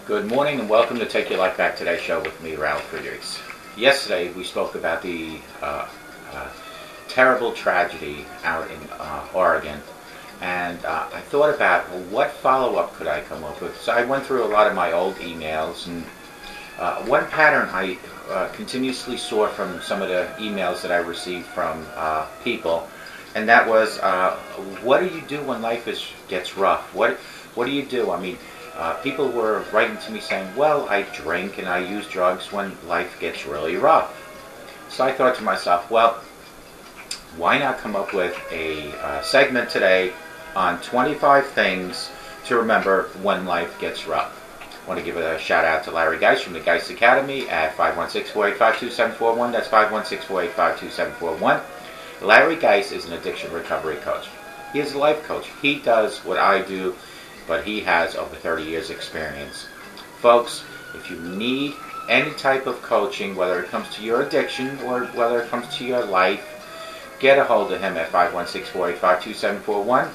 Good morning and welcome to Take Your Life Back Today show with me, Ralf Friedrichs. Yesterday we spoke about the terrible tragedy out in Oregon, and I thought about, well, what follow-up could I come up with? So I went through a lot of my old emails, and one pattern I continuously saw from some of the emails that I received from people, and that was, what do you do when life gets rough? What do you do? I mean, people were writing to me saying, well, I drink and I use drugs when life gets really rough. So I thought to myself, well, why not come up with a segment today on 25 things to remember when life gets rough. I want to give a shout out to Larry Geis from the Geis Academy at 516-485-2741. That's 516-485-2741. Larry Geis is an addiction recovery coach. He is a life coach. He does what I do, but he has over 30 years experience. Folks, if you need any type of coaching, whether it comes to your addiction or whether it comes to your life, get a hold of him at 516-485-2741.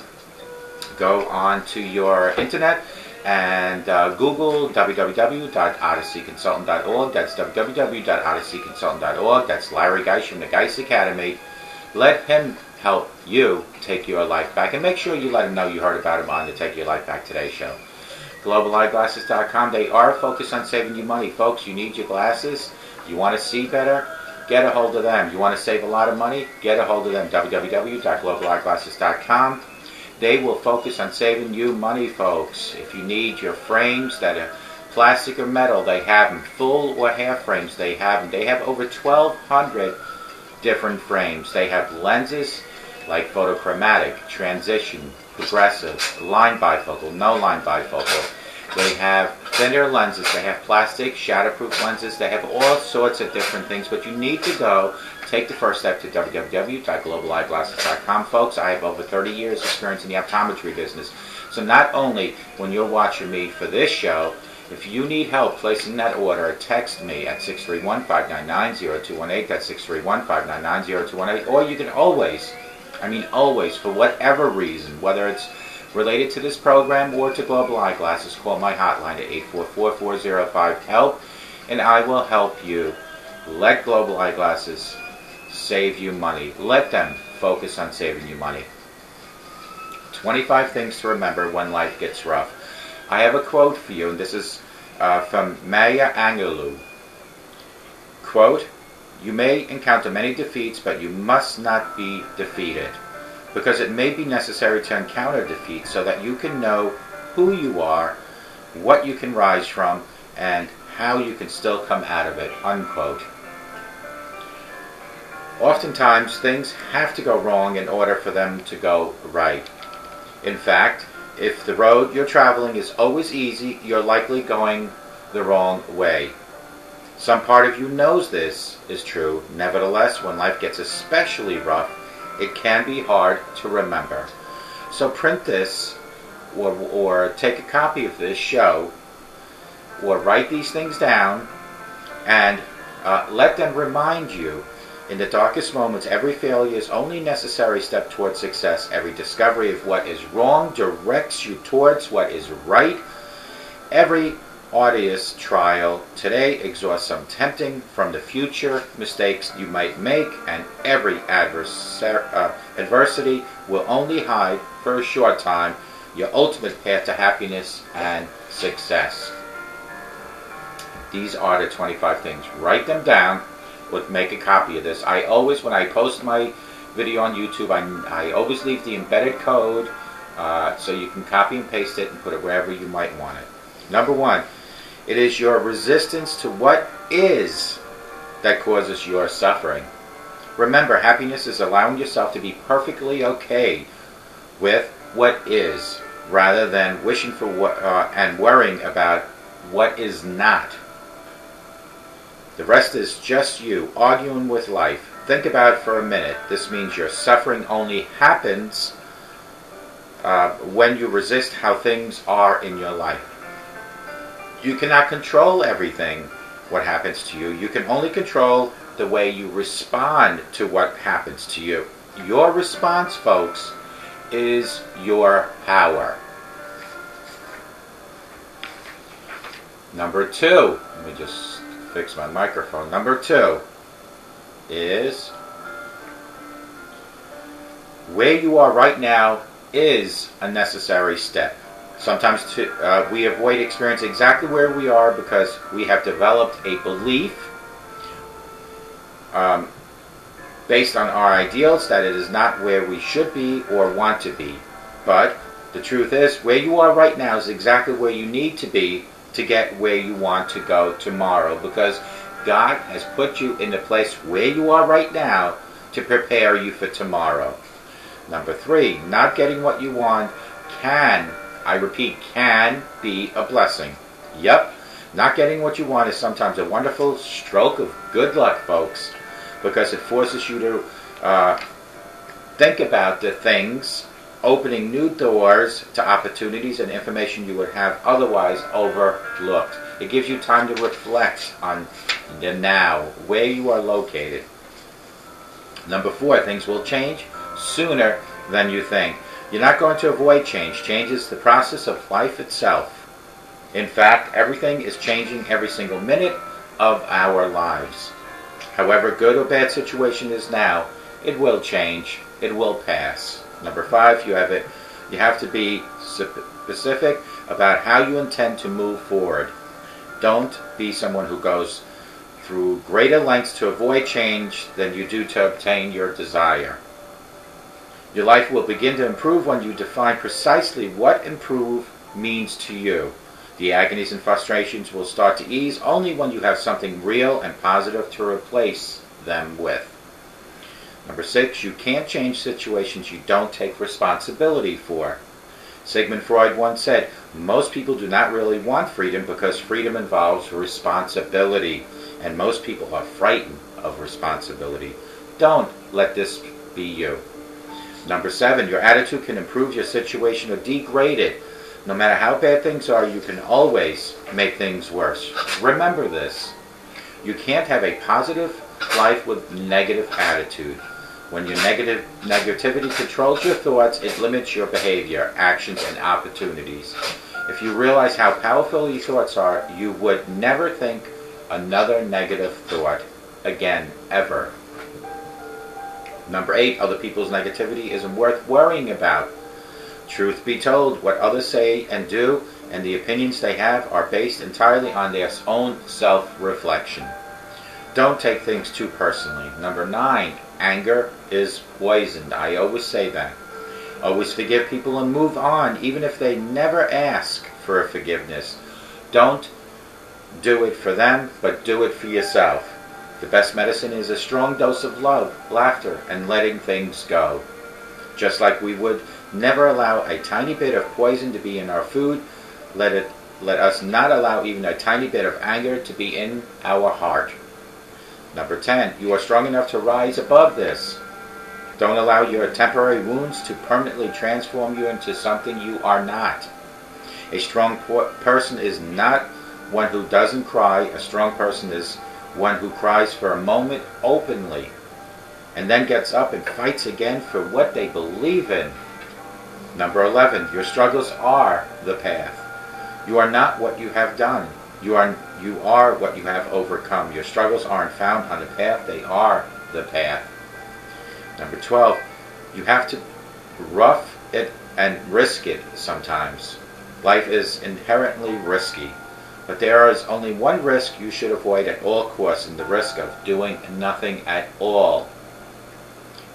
Go on to your internet and Google www.odysseyconsultant.org. That's www.odysseyconsultant.org. That's Larry Geis from the Geis Academy. Let him help you take your life back, and make sure you let him know you heard about him on the Take Your Life Back Today show. GlobalEyeglasses.com, they are focused on saving you money. Folks, you need your glasses. You want to see better? Get a hold of them. You want to save a lot of money? Get a hold of them. www.globaleyeglasses.com. They will focus on saving you money, folks. If you need your frames that are plastic or metal, they have them. Full or half frames, they have them. They have over 1,200 different frames. They have lenses like photochromatic, transition, progressive, line bifocal, no line bifocal. They have thinner lenses. They have plastic, shatterproof lenses. They have all sorts of different things, but you need to go take the first step to www.globaleyeglasses.com. Folks, I have over 30 years experience in the optometry business. So not only when you're watching me for this show, if you need help placing that order, text me at 631-599-0218. That's 631-599-0218. Or you can always, for whatever reason, whether it's related to this program or to Global Eyeglasses, call my hotline at 844-405-HELP, and I will help you. Let Global Eyeglasses save you money. Let them focus on saving you money. 25 things to remember when life gets rough. I have a quote for you, and this is from Maya Angelou. Quote, "You may encounter many defeats, but you must not be defeated, because it may be necessary to encounter defeat so that you can know who you are, what you can rise from, and how you can still come out of it." Unquote. Oftentimes, things have to go wrong in order for them to go right. In fact, if the road you're traveling is always easy, you're likely going the wrong way. Some part of you knows this is true. Nevertheless, when life gets especially rough, it can be hard to remember. So print this, or take a copy of this show, or write these things down, and let them remind you. In the darkest moments, every failure is only a necessary step towards success. Every discovery of what is wrong directs you towards what is right. Every arduous trial today exhausts some tempting from the future mistakes you might make, and every adversity will only hide for a short time your ultimate path to happiness and success. These are the 25 things. Write them down. Would make a copy of this. I always, when I post my video on YouTube, I always leave the embedded code so you can copy and paste it and put it wherever you might want it. Number one, it is your resistance to what is that causes your suffering. Remember, happiness is allowing yourself to be perfectly okay with what is, rather than wishing for what and worrying about what is not. The rest is just you arguing with life. Think about it for a minute. This means your suffering only happens when you resist how things are in your life. You cannot control everything what happens to you. You can only control the way you respond to what happens to you. Your response, folks, is your power. Number 2, let me just fix my microphone. Number 2 is where you are right now is a necessary step. Sometimes we avoid experiencing exactly where we are because we have developed a belief based on our ideals that it is not where we should be or want to be. But the truth is, where you are right now is exactly where you need to be to get where you want to go tomorrow, because God has put you in the place where you are right now to prepare you for tomorrow. Number 3, not getting what you want can, I repeat, can be a blessing. Yep, not getting what you want is sometimes a wonderful stroke of good luck, folks, because it forces you to think about the things, opening new doors to opportunities and information you would have otherwise overlooked. It gives you time to reflect on the now, where you are located. Number 4, things will change sooner than you think. You're not going to avoid change. Change is the process of life itself. In fact, everything is changing every single minute of our lives. However good or bad situation is now, it will change. It will pass. Number 5, you have to be specific about how you intend to move forward. Don't be someone who goes through greater lengths to avoid change than you do to obtain your desire. Your life will begin to improve when you define precisely what improve means to you. The agonies and frustrations will start to ease only when you have something real and positive to replace them with. Number 6, you can't change situations you don't take responsibility for. Sigmund Freud once said, most people do not really want freedom because freedom involves responsibility, and most people are frightened of responsibility. Don't let this be you. Number 7, your attitude can improve your situation or degrade it. No matter how bad things are, you can always make things worse. Remember this. You can't have a positive life with negative attitude. When your negativity controls your thoughts, it limits your behavior, actions, and opportunities. If you realize how powerful your thoughts are, you would never think another negative thought again, ever. Number 8, other people's negativity isn't worth worrying about. Truth be told, what others say and do and the opinions they have are based entirely on their own self-reflection. Don't take things too personally. Number 9, anger is poisoned. I always say that. Always forgive people and move on, even if they never ask for forgiveness. Don't do it for them, but do it for yourself. The best medicine is a strong dose of love, laughter, and letting things go. Just like we would never allow a tiny bit of poison to be in our food, let us not allow even a tiny bit of anger to be in our heart. Number 10, you are strong enough to rise above this. Don't allow your temporary wounds to permanently transform you into something you are not. A strong person is not one who doesn't cry. A strong person is one who cries for a moment openly and then gets up and fights again for what they believe in. Number 11, your struggles are the path. You are not what you have done. You are what you have overcome. Your struggles aren't found on the path, they are the path. Number 12, you have to rough it and risk it sometimes. Life is inherently risky, but there is only one risk you should avoid at all costs, and the risk of doing nothing at all.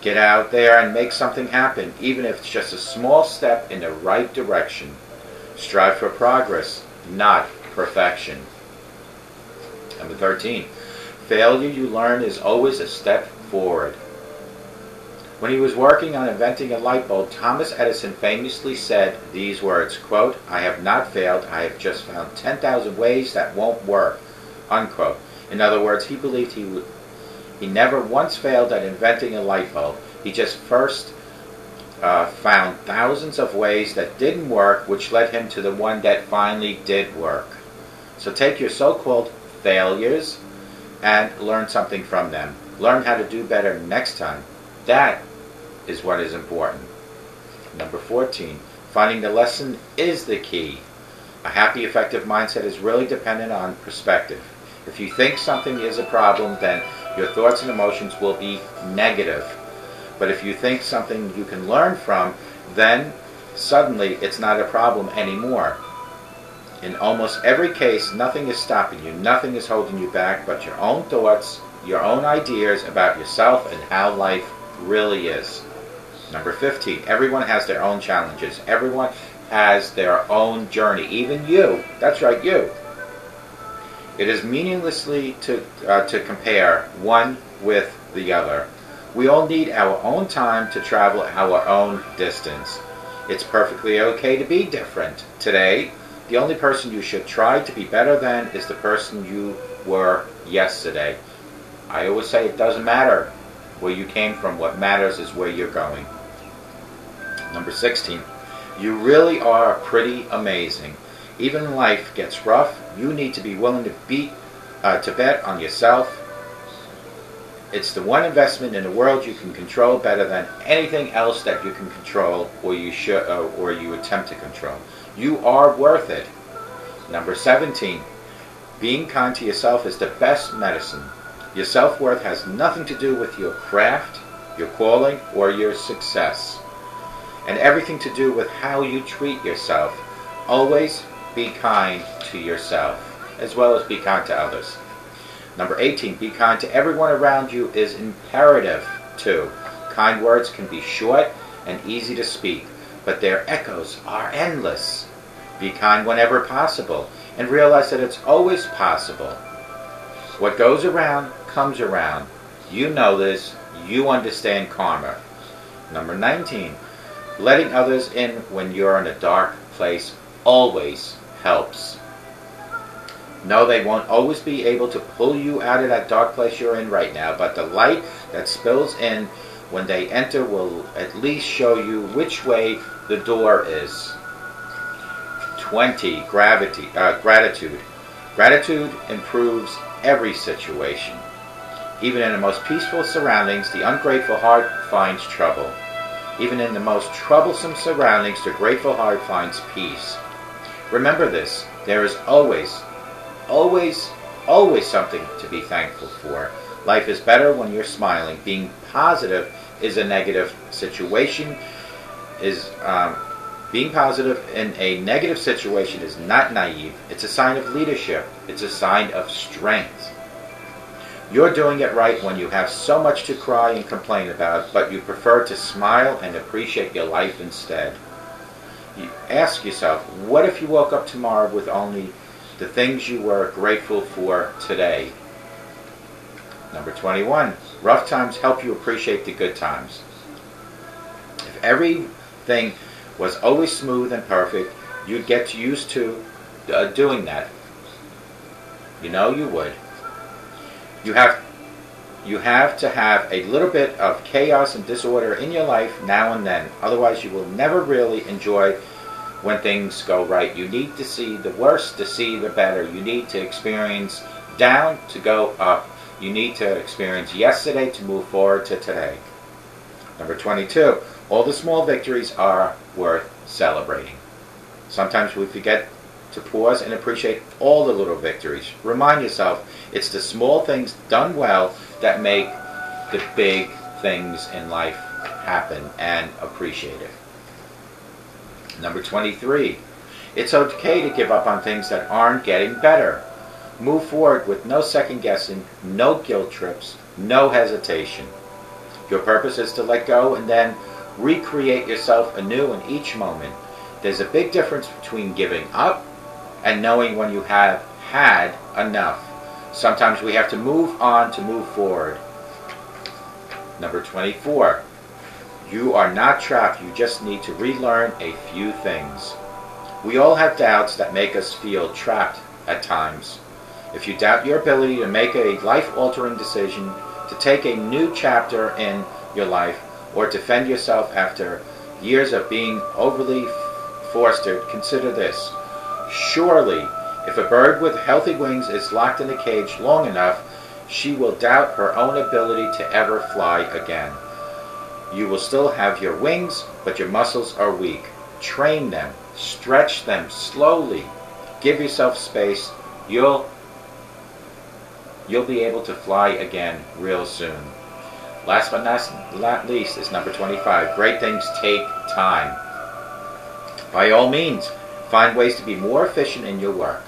Get out there and make something happen, even if it's just a small step in the right direction. Strive for progress, not perfection. Number 13, failure, you learn, is always a step forward. When he was working on inventing a light bulb, Thomas Edison famously said these words, quote, "I have not failed, I have just found 10,000 ways that won't work," unquote. In other words, he believed he never once failed at inventing a light bulb. He just first found thousands of ways that didn't work, which led him to the one that finally did work. So take your so-called failures and learn something from them. Learn how to do better next time. That is what is important. Number 14, finding the lesson is the key. A happy, effective mindset is really dependent on perspective. If you think something is a problem, then your thoughts and emotions will be negative. But if you think something you can learn from, then suddenly it's not a problem anymore. In almost every case, nothing is stopping you, nothing is holding you back but your own thoughts, your own ideas about yourself and how life really is. Number 15, everyone has their own challenges. Everyone has their own journey, even you. That's right, you. It is meaninglessly to compare one with the other. We all need our own time to travel our own distance. It's perfectly okay to be different. Today, the only person you should try to be better than is the person you were yesterday. I always say it doesn't matter where you came from. What matters is where you're going. Number 16, you really are pretty amazing. Even when life gets rough, you need to be willing to bet on yourself. It's the one investment in the world you can control better than anything else that you can control or you attempt to control. You are worth it. Number 17, being kind to yourself is the best medicine. Your self-worth has nothing to do with your craft, your calling, or your success, and everything to do with how you treat yourself. Always be kind to yourself, as well as be kind to others. Number 18, be kind to everyone around you is imperative too. Kind words can be short and easy to speak, but their echoes are endless. Be kind whenever possible, and realize that it's always possible. What goes around comes around. You know this. You understand karma. Number 19, letting others in when you're in a dark place always helps. No, they won't always be able to pull you out of that dark place you're in right now, but the light that spills in when they enter will at least show you which way the door is. 20, gratitude. Gratitude improves every situation. Even in the most peaceful surroundings, the ungrateful heart finds trouble. Even in the most troublesome surroundings, the grateful heart finds peace. Remember this, there is always something to be thankful for. Life is better when you're smiling. Being positive is a negative situation. Being positive in a negative situation is not naive. It's a sign of leadership. It's a sign of strength. You're doing it right when you have so much to cry and complain about, but you prefer to smile and appreciate your life instead. You ask yourself, what if you woke up tomorrow with only the things you were grateful for today? Number 21, rough times help you appreciate the good times. If everything was always smooth and perfect, you'd get used to doing that. You know you would. You have to have a little bit of chaos and disorder in your life now and then. Otherwise, you will never really enjoy when things go right. You need to see the worst to see the better. You need to experience down to go up. You need to experience yesterday to move forward to today. Number 22, all the small victories are worth celebrating. Sometimes we forget to pause and appreciate all the little victories. Remind yourself, it's the small things done well that make the big things in life happen, and appreciate it. Number 23, it's okay to give up on things that aren't getting better. Move forward with no second guessing, no guilt trips, no hesitation. Your purpose is to let go and then recreate yourself anew in each moment. There's a big difference between giving up and knowing when you have had enough. Sometimes we have to move on to move forward. Number 24, you are not trapped. You just need to relearn a few things. We all have doubts that make us feel trapped at times. If you doubt your ability to make a life-altering decision, to take a new chapter in your life, or defend yourself after years of being overly fostered, consider this. Surely, if a bird with healthy wings is locked in a cage long enough, she will doubt her own ability to ever fly again. You will still have your wings, but your muscles are weak. Train them, stretch them slowly. give yourself space. You'll be able to fly again real soon. Last but not least is number 25. Great things take time. By all means, find ways to be more efficient in your work.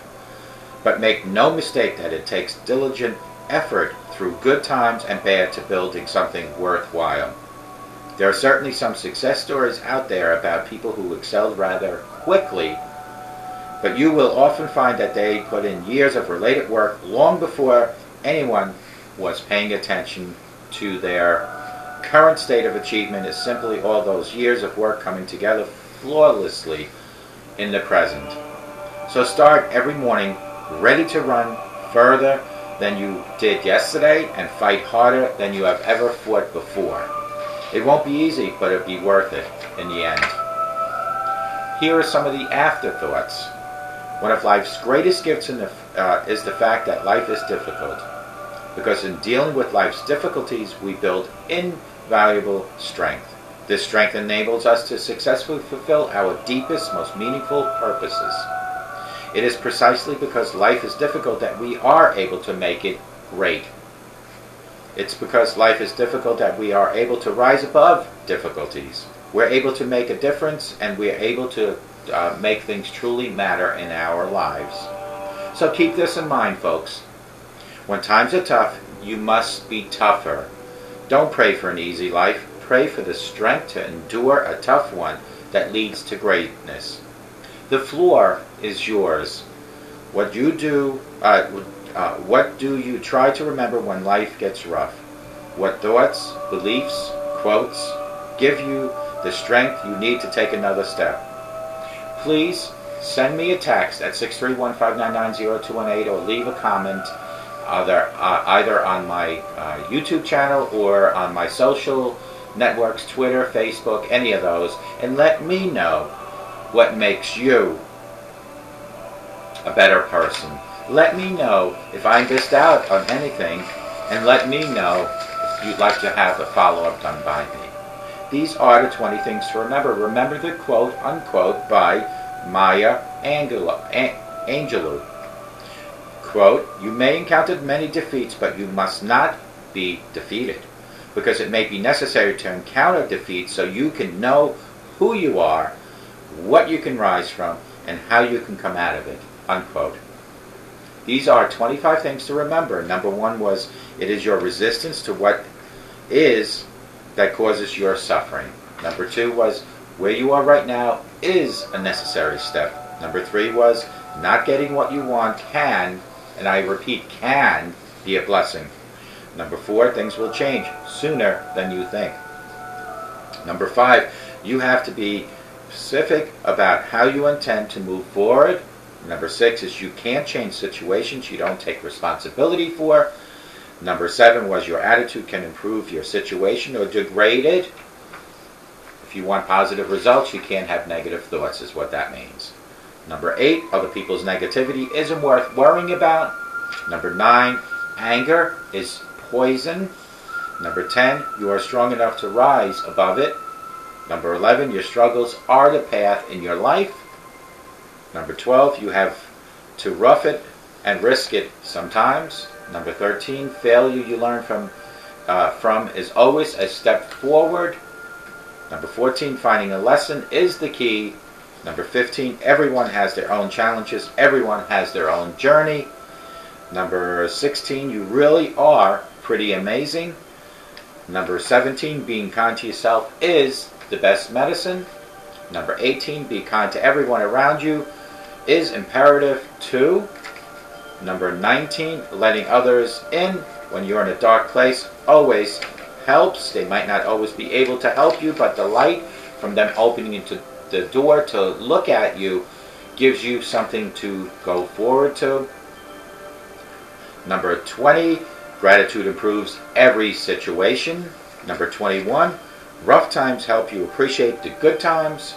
But make no mistake that it takes diligent effort through good times and bad to building something worthwhile. There are certainly some success stories out there about people who excelled rather quickly, but you will often find that they put in years of related work long before anyone was paying attention to their current state of achievement is simply all those years of work coming together flawlessly in the present. So start every morning ready to run further than you did yesterday and fight harder than you have ever fought before. It won't be easy, but it'll be worth it in the end. Here are some of the afterthoughts. One of life's greatest gifts is the fact that life is difficult. Because in dealing with life's difficulties, we build invaluable strength. This strength enables us to successfully fulfill our deepest, most meaningful purposes. It is precisely because life is difficult that we are able to make it great. It's because life is difficult that we are able to rise above difficulties. We're able to make a difference, and we're able to make things truly matter in our lives. So keep this in mind, folks. When times are tough, you must be tougher. Don't pray for an easy life. Pray for the strength to endure a tough one that leads to greatness. The floor is yours. What do you try to remember when life gets rough? What thoughts, beliefs, quotes give you the strength you need to take another step? Please send me a text at 631-599-0218 or leave a comment either on my YouTube channel or on my social networks, Twitter, Facebook, any of those, and let me know what makes you a better person. Let me know if I missed out on anything, and let me know if you'd like to have a follow-up done by me. These are the 20 things to remember. Remember the quote, unquote, by Maya Angelou. Quote, "You may encounter many defeats, but you must not be defeated, because it may be necessary to encounter defeat so you can know who you are, what you can rise from, and how you can come out of it." Unquote. These are 25 things to remember. Number 1 was, it is your resistance to what is that causes your suffering. Number 2 was, where you are right now is a necessary step. Number 3 was, not getting what you want can, and I repeat, can be a blessing. Number 4, things will change sooner than you think. Number 5, you have to be specific about how you intend to move forward. Number 6 is you can't change situations you don't take responsibility for. Number 7 was your attitude can improve your situation or degrade it. If you want positive results, you can't have negative thoughts, is what that means. Number 8, other people's negativity isn't worth worrying about. Number 9, anger is poison. Number 10, you are strong enough to rise above it. Number 11, your struggles are the path in your life. Number 12, you have to rough it and risk it sometimes. Number 13, failure you learn from is always a step forward. Number 14, finding a lesson is the key. Number 15, everyone has their own challenges. Everyone has their own journey. Number 16, you really are pretty amazing. Number 17, being kind to yourself is the best medicine. Number 18, be kind to everyone around you is imperative too. Number 19, letting others in when you're in a dark place always helps. They might not always be able to help you, but the light from them opening into the door to look at you gives you something to go forward to. Number 20, gratitude improves every situation. Number 21, rough times help you appreciate the good times.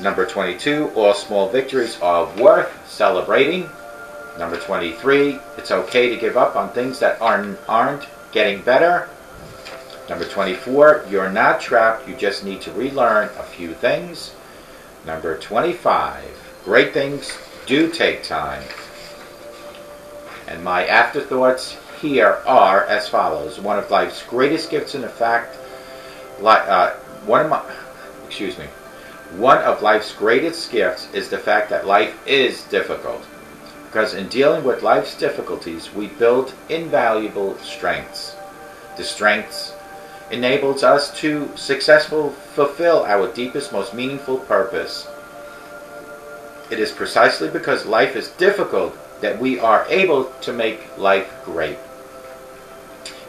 Number 22, all small victories are worth celebrating. Number 23, it's okay to give up on things that aren't getting better. Number 24, you're not trapped, you just need to relearn a few things. Number 25, great things do take time. And my afterthoughts here are as follows. One of life's greatest gifts, in fact, one of life's greatest gifts is the fact that life is difficult. Because in dealing with life's difficulties, we build invaluable strengths. The strengths enables us to successfully fulfill our deepest, most meaningful purpose. It is precisely because life is difficult that we are able to make life great.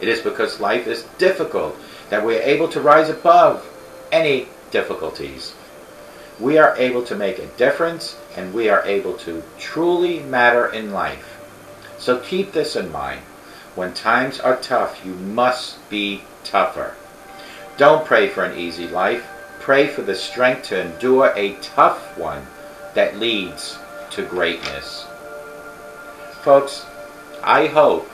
It is because life is difficult that we are able to rise above any difficulties. We are able to make a difference, and we are able to truly matter in life. So keep this in mind. When times are tough, you must be tougher. Don't pray for an easy life. Pray for the strength to endure a tough one that leads to greatness. Folks, I hope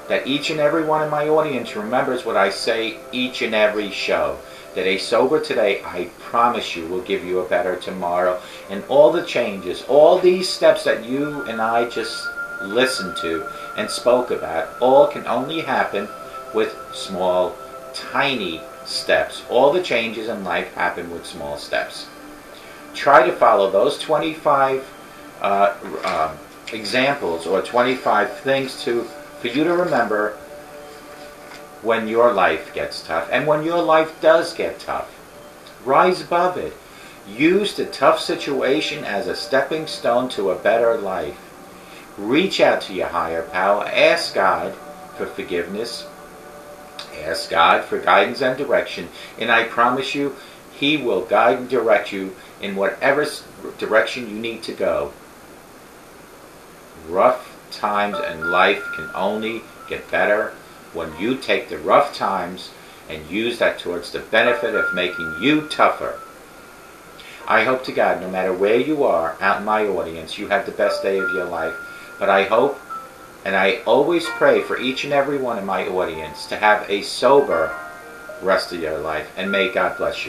that each and every one in my audience remembers what I say each and every show. That a sober today, I promise you, will give you a better tomorrow. And all the changes, all these steps that you and I just listened to and spoke about, all can only happen with small, tiny steps. All the changes in life happen with small steps. Try to follow those 25 examples or 25 things for you to remember when your life gets tough. And when your life does get tough, rise above it. Use the tough situation as a stepping stone to a better life. Reach out to your higher power. Ask God for forgiveness. Ask God for guidance and direction. And I promise you, He will guide and direct you in whatever direction you need to go. Rough times in life can only get better when you take the rough times and use that towards the benefit of making you tougher. I hope to God, no matter where you are out in my audience, you have the best day of your life. But I hope, and I always pray for each and every one in my audience to have a sober rest of your life. And may God bless you.